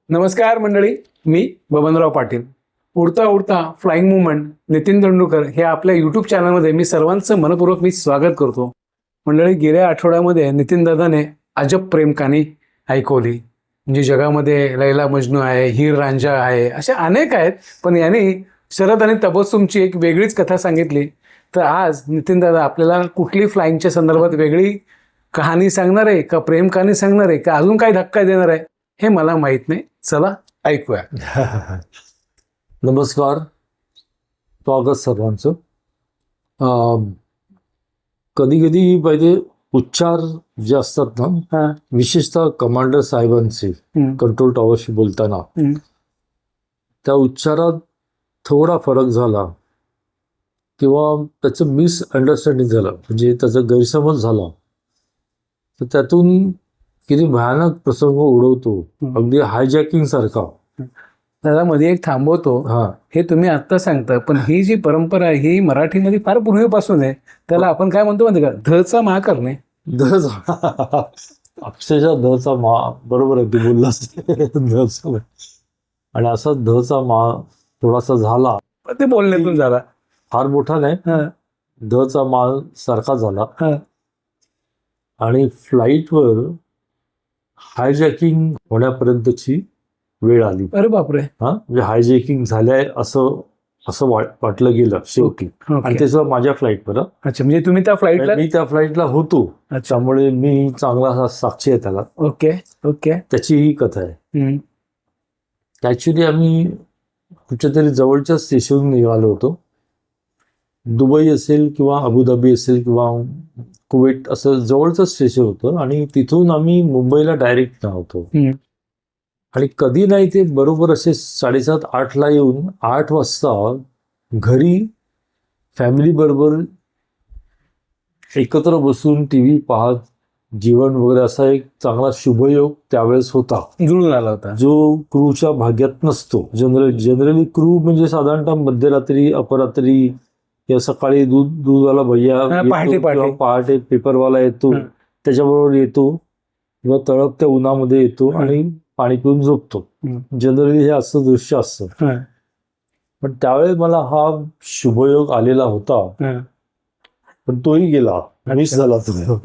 नमस्कार मंडळी, मी बबनराव पाटील. उडता उडता flying movement Nitin दंडूकर हे आपल्या यूट्यूब चॅनलमध्ये मी सर्वांचं मनपूर्वक स्वागत करतो. मंडळी, गेल्या आठवड्यामध्ये नितीन दादाने अजब प्रेम कहाणी ऐकवली. म्हणजे जगामध्ये लैला मजनू आहे, हीर रांझा आहे, अशा अनेक आहेत, पण यांनी शरद आणि तबस्सुमची एक वेगळीच कथा सांगितली. तर आज नितीन दादा आपल्याला कुठली फ्लाइंगच्या संदर्भात वेगळी कहाणी सांगणार आहे का, प्रेम कहाणी सांगणार आहे का, अजून काही धक्का देणार आहे हे मला माहित नाही. चला ऐकूया. नमस्कार, स्वागत सर्वांचं. कधी कधी पाहिजे उच्चार जे असतात ना, विशेषतः कमांडर साहेबांचे कंट्रोल टॉवरशी बोलताना त्या उच्चारात थोडा फरक झाला किंवा त्याचं मिसअंडरस्टँडिंग झालं, म्हणजे त्याचा गैरसमज झाला, तर त्यातून किती भयानक प्रसंग उडवतो, अगदी हायजॅकिंग सारखा. दादा मध्ये एक थांबवतो. हे तुम्ही आता सांगता, पण ही जी परंपरा आहे ही मराठीमध्ये फार पूर्वीपासून आहे. त्याला आपण काय म्हणतो माहिती का, धचा मा करणे. अक्षरशः धचा मा, बरोबर आहे, तू बोललास धचा. आणि असा धचा मा थोडासा झाला, ते बोलण्यातून झाला, फार मोठा नाही, धचा मा सारखा झाला. आणि फ्लाईटवर हायजॅकिंग होण्यापर्यंतची वेळ आली. अरे बापरे. म्हणजे हायजॅकिंग झालंय असं असं वाटलं गेलं शेवटी. आणि ते सुद्धा माझ्या फ्लाईटवर. अच्छा, म्हणजे तुम्ही त्या फ्लाईटला? मी त्या फ्लाईटला होतो, त्यामुळे मी चांगला साक्षी आहे त्याला. Okay okay. त्याची ही कथा आहे. ऍक्च्युली आम्ही कुठच्या तरी जवळच्या स्टेशनहून निघालो होतो. दुबई असेल किंवा अबुधाबी असेल किंवा कुवेट, असं जवळचं स्टेशन होतं. आणि तिथून आम्ही मुंबईला डायरेक्ट होतो. आणि कधी नाही ते बरोबर असे 7:30-8ला येऊन 8 वाजता घरी फॅमिली बरोबर एकत्र बसून टीव्ही पाहत जेवण वगैरे असा एक चांगला शुभयोग त्यावेळेस होता, जुळून आला होता, जो क्रूच्या भाग्यात नसतो. जनरली क्रू म्हणजे साधारणतः मध्यरात्री, अपरात्री किंवा सकाळी दूधवाला भैया पहाटे पेपरवाला येतो, त्याच्याबरोबर येतो किंवा तळपत्या उन्हामध्ये येतो आणि पाणी पिऊन झोपतो. जनरली हे असं दृश्य असतं. पण त्यावेळेस मला हा शुभयोग आलेला होता, पण तोही गेला, मिस झाला तो.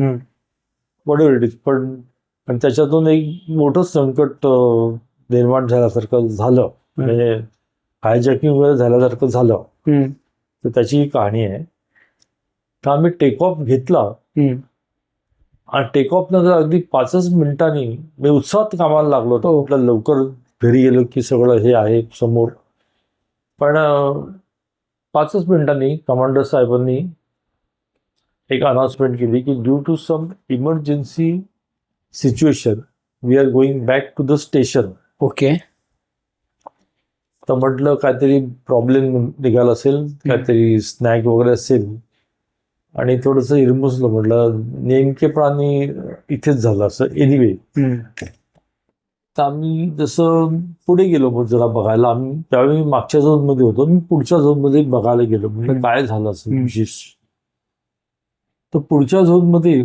पण त्याच्यातून एक मोठं संकट निर्माण झाल्यासारखं झालं, म्हणजे हायजॅकिंग वगैरे झाल्यासारखं झालं. तर त्याची ही कहाणी आहे. तर आम्ही टेक ऑफ घेतला आणि टेक ऑफ नंतर अगदी 5च मिनिटांनी मी उत्साहात कामाला लागलो होतो. म्हटलं लवकर घरी गेलो की सगळं हे आहे समोर. पण 5च मिनिटांनी कमांडर साहेबांनी एक अनाउन्समेंट केली की due to some emergency situation we are going back to the station. Okay. तर म्हटलं काहीतरी प्रॉब्लेम निघाला असेल, काहीतरी स्नॅक वगैरे असेल, आणि थोडंसं हिरमुसलं. म्हटलं नेमकेपणाने इथेच झालं असं. एनिवे, तर आम्ही जसं पुढे गेलो मग जरा बघायला. आम्ही त्यावेळी मागच्या झोनमध्ये होतो, मी पुढच्या झोनमध्ये बघायला गेलो, म्हणजे काय झालं असं विशेष. तर पुढच्या झोनमध्ये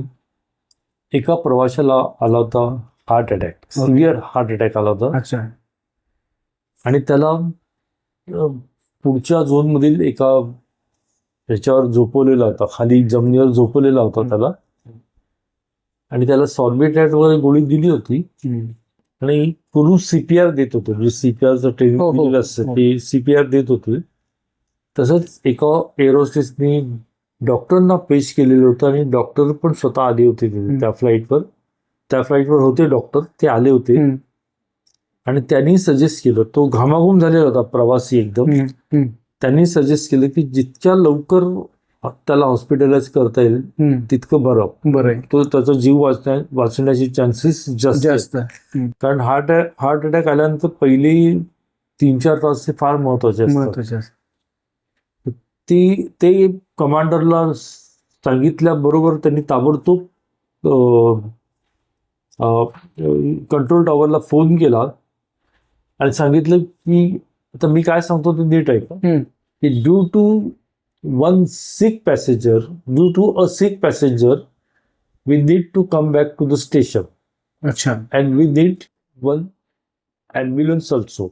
एका प्रवाशाला आला होता heart attack, severe heart attack आला होता. आणि त्याला पुढच्या झोनमधील एका ह्याच्यावर झोपवलेला होता, खाली जमिनीवर झोपवलेला होता त्याला. आणि त्याला सॉर्बिट्रॅट वगैरे गोळी दिली होती आणि पूर्ण सीपीआर देत होते, म्हणजे सीपीआरचं ट्रेनिंग असतं ते सीपीआर देत होते. तसंच एका एरोस्टेसनी डॉक्टरना पेश केलेलं होतं आणि डॉक्टर पण स्वतः आले होते त्या फ्लाईटवर होते डॉक्टर, ते आले होते. आणि त्यांनी सजेस्ट केलं, तो घामाघूम झालेला होता प्रवासी एकदम, त्यांनी सजेस्ट केलं की जितक्या लवकर त्याला हॉस्पिटलाइज करता येईल तितकं बरं. तो त्याचा जीव वाचण्याची चान्सेस जास्त. कारण हार्ट अटॅक आल्यानंतर पहिली 3-4 तास ते फार महत्वाचे असतात. ते कमांडरला सांगितल्याबरोबर त्यांनी ताबडतोब कंट्रोल टॉवरला फोन केला आणि सांगितलं की, आता मी काय सांगतो ते नीट आहे की due to a sick passenger, we need to come back to the station. अच्छा. And we need one ambulance also.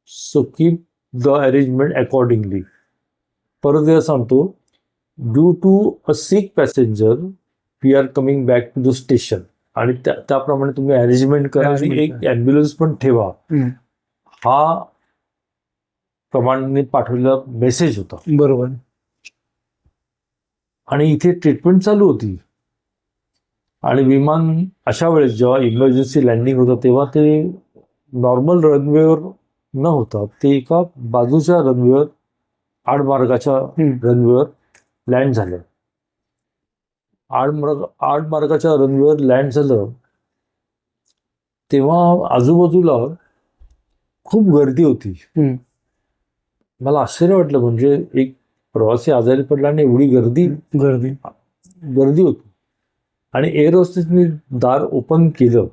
So keep the arrangement accordingly. परत एकदा सांगतो, due to a sick passenger we are coming back to the station. आणि त्याप्रमाणे तुम्ही arrangement करा आणि Arrangement एक ॲम्ब्युलन्स पण ठेवा. हा कमांडने पाठवलेला मेसेज होता. बरोबर. आणि इथे ट्रीटमेंट चालू होती आणि विमान अशा वेळेस जेव्हा इमर्जन्सी लँडिंग होतं तेव्हा ते नॉर्मल रनवेवर न होता ते एका बाजूच्या रनवेवर, आडमार्गाच्या रनवेवर लँड झालं. आडमार्गाच्या रनवेवर लँड झालं तेव्हा आजूबाजूला खूप गर्दी होती. मला आश्चर्य वाटलं, म्हणजे एक प्रवासी आजारी पडला आणि एवढी गर्दी होती. आणि एअर होस्टेसने दार ओपन केलं.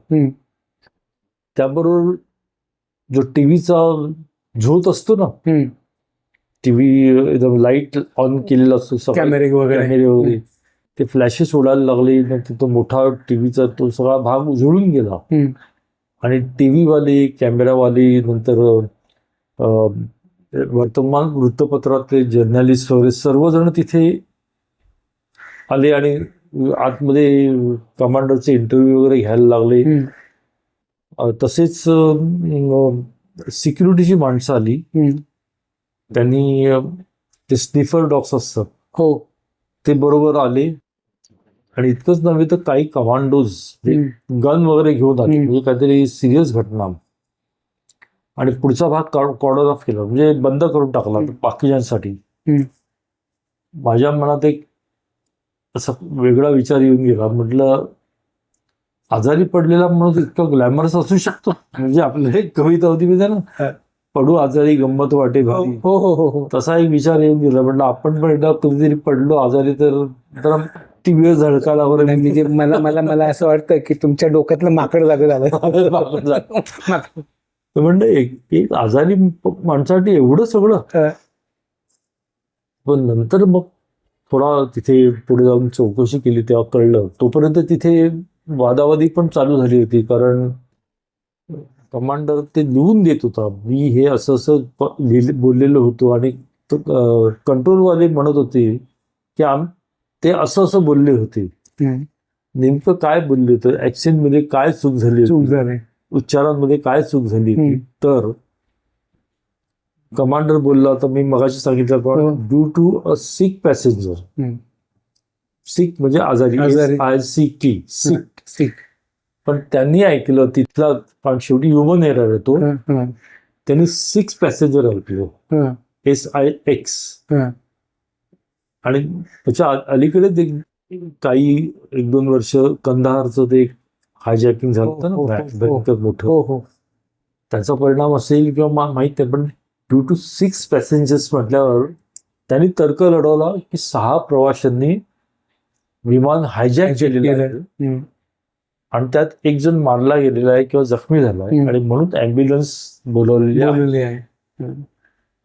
त्याबरोबर जो टीव्हीचा झोत असतो ना, टीव्ही लाईट ऑन केलेला असतो, कॅमेरे वगैरे, ते फ्लॅशेस उडायला लागले. तो मोठा टीव्हीचा तो सगळा भाग उजळून गेला. आणि टीव्हीवाले, कॅमेरावाले, नंतर वर्तमान वृत्तपत्रातले जर्नलिस्ट वगैरे सर्वजण तिथे आले आणि आतमध्ये कमांडरचे इंटरव्ह्यू वगैरे घ्यायला लागले. तसेच सिक्युरिटीची माणसं आली. त्यांनी ते स्निफर डॉग्स असतात, हो, ते बरोबर आले. आणि इतकंच नव्हे तर काही कमांडोज गन वगैरे घेऊन आले, म्हणजे काहीतरी सिरियस घटना. आणि पुढचा भाग कॉर्डर ऑफ केला, म्हणजे बंद करून टाकला बाकीच्यांसाठी. माझ्या मनात एक असा वेगळा विचार येऊन गेला. म्हटलं, आजारी पडलेला माणूस इतका ग्लॅमरस असू शकतो? म्हणजे आपल्याला एक कविता होती मी ना, पडू आजारी गंमत वाटे भारी. हो. तसा एक विचार येऊन गेला. म्हटलं आपण पण एकदा कधीतरी पडलो आजारी तर टीव्हीवर झळकाला वगैरे. म्हणजे मला असं वाटतं की तुमच्या डोक्यातलं माकड जागं झालं. म्हणजे एक आजारी माणसासाठी एवढं सगळं. पण नंतर मग थोडा तिथे पुढे जाऊन चौकशी केली तेव्हा कळलं. तोपर्यंत तिथे वादावादी पण चालू झाली होती, कारण कमांडर ते लिहून देत होता, मी हे असं असं बोललेलो होतो. आणि कंट्रोलवाले म्हणत होते की ते असं असं बोलले होते. नेमकं काय बोलले होते, ऍक्सेंट मध्ये काय चूक झाली, उच्चारांमध्ये काय चूक झाली. तर कमांडर बोलला, तर मी मगाशी सांगितलं पण, due to a sick passenger. Sick म्हणजे आजारी, SICK, सिक. पण त्यांनी ऐकलं तिथला, कारण शेवटी ह्युमन एरर येतो, त्यांनी 6 पॅसेंजर ऐकलं, SIX. आणि त्याच्या अलीकडे काही 1-2 वर्ष कंदाहारचं ते हायजॅकिंग झालं होतं ना, मोठं. त्याचा परिणाम असेल किंवा माहित नाही, पण ड्यू टू 6 पॅसेंजर्स म्हटल्यावर त्यांनी तर्क लढवला की 6 प्रवाशांनी विमान हायजॅक केलेलं आहे आणि त्यात एक जण मारला गेलेला आहे किंवा जखमी झाला आहे, आणि म्हणून ॲम्ब्युलन्स बोलवलेली आहे.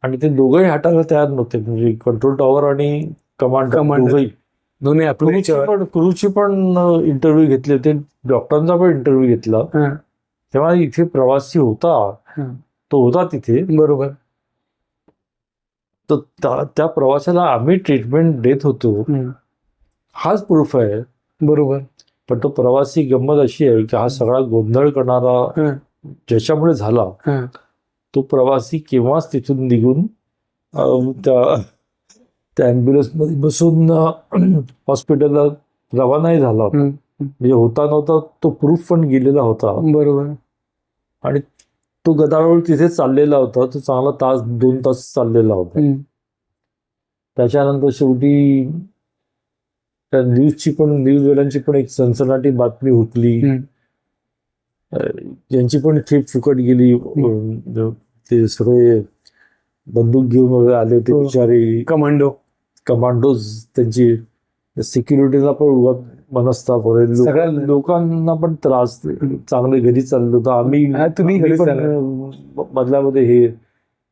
आणि ते दोघंही हटायला तयार नव्हते, म्हणजे कंट्रोल टॉवर आणि कमांडर दोन्ही क्रूची पण इंटरव्ह्यू घेतले होते, डॉक्टरांचा पण इंटरव्ह्यू घेतला. तेव्हा इथे प्रवासी होता, तो होता तिथे, बरोबर. तर त्या प्रवाशाला आम्ही ट्रीटमेंट देत होतो, हाच प्रूफ आहे, बरोबर. पण तो प्रवासी गंमत अशी आहे की हा सगळा गोंधळ करणारा ज्याच्यामुळे झाला, तो प्रवासी केव्हाच तिथून निघून त्या ॲम्ब्युलन्स मध्ये बसून हॉस्पिटलला रवानाही झाला होता. म्हणजे होता नव्हता तो प्रूफ पण गेलेला होता, बरोबर. आणि तो गदारोळ तिथे चाललेला होता, तो चांगला 1-2 तास चाललेला होता. त्याच्यानंतर शेवटी त्या न्यूजवाल्यांची पण एक सनसनाटी बातमी हुकली, यांची पण खेप फुकट गेली. ते सगळे बंदूक घेऊन वगैरे आले होते बिचारे कमांडोज, त्यांची सिक्युरिटीला पण मनस्ताप वगैरे, लोकांना पण त्रास, चांगले घरी चाललो होतं आम्ही मधल्यामध्ये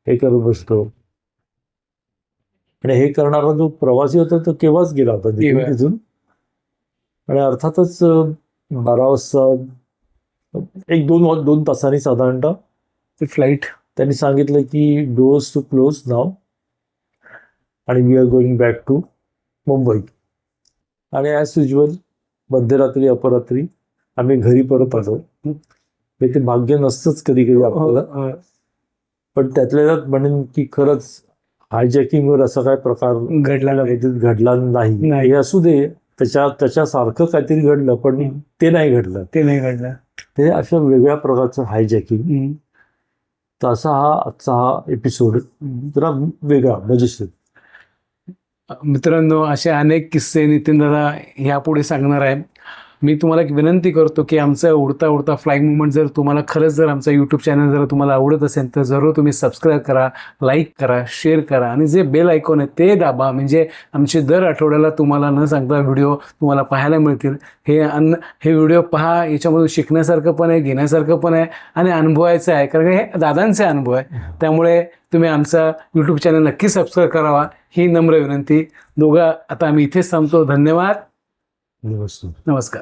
हे करत बसतो. आणि हे करणारा जो प्रवासी होता तो केव्हाच गेला होता तिथून. आणि अर्थातच 12 वाजता 1-2 तासांनी साधारणतः फ्लाईट त्यांनी सांगितलं की डोअर्स टू क्लोज नाव आणि we are going back to Mumbai. आणि ॲज युजल मध्यरात्री अपरात्री आम्ही घरी परत आलो. ते भाग्य नसतंच कधी कधी आपल्याला, पण त्यातल्या त्यात म्हणेन की खरंच हायजॅकिंगवर असा काय प्रकार घडला नाही. हे असू दे, त्याच्यासारखं काहीतरी घडलं, पण ते नाही घडलं. ते अशा वेगळ्या प्रकारचं हायजॅकिंग. तर आजचा हा एपिसोड जरा वेगळा मजेशीर. मित्रांनो, असे अनेक किस्से नितीन दादा यापुढे सांगणार आहे. मी तुम्हाला एक विनंती करतो की आमचा उडता उडता फ्लाइंग मुवमेंट जर तुम्हाला खरंच जर आमचा यूट्यूब चॅनल जर तुम्हाला आवडत असेल तर जरूर तुम्ही सबस्क्राईब करा, लाईक करा, शेअर करा आणि जे बेल आयकॉन आहे ते दाबा. म्हणजे आमचे दर आठवड्याला तुम्हाला न सांगता व्हिडिओ तुम्हाला पाहायला मिळतील. हे व्हिडिओ पहा, याच्यामधून शिकण्यासारखं पण आहे, घेण्यासारखं पण आहे आणि अनुभवायचं आहे, कारण हे दादांचे अनुभव आहे. त्यामुळे तुम्ही आमचा यूट्यूब चॅनल नक्की सबस्क्राईब करावा ही नम्र विनंती. दोघं आता आम्ही इथेच थांबतो. धन्यवाद. नमस्कार. नमस्कार.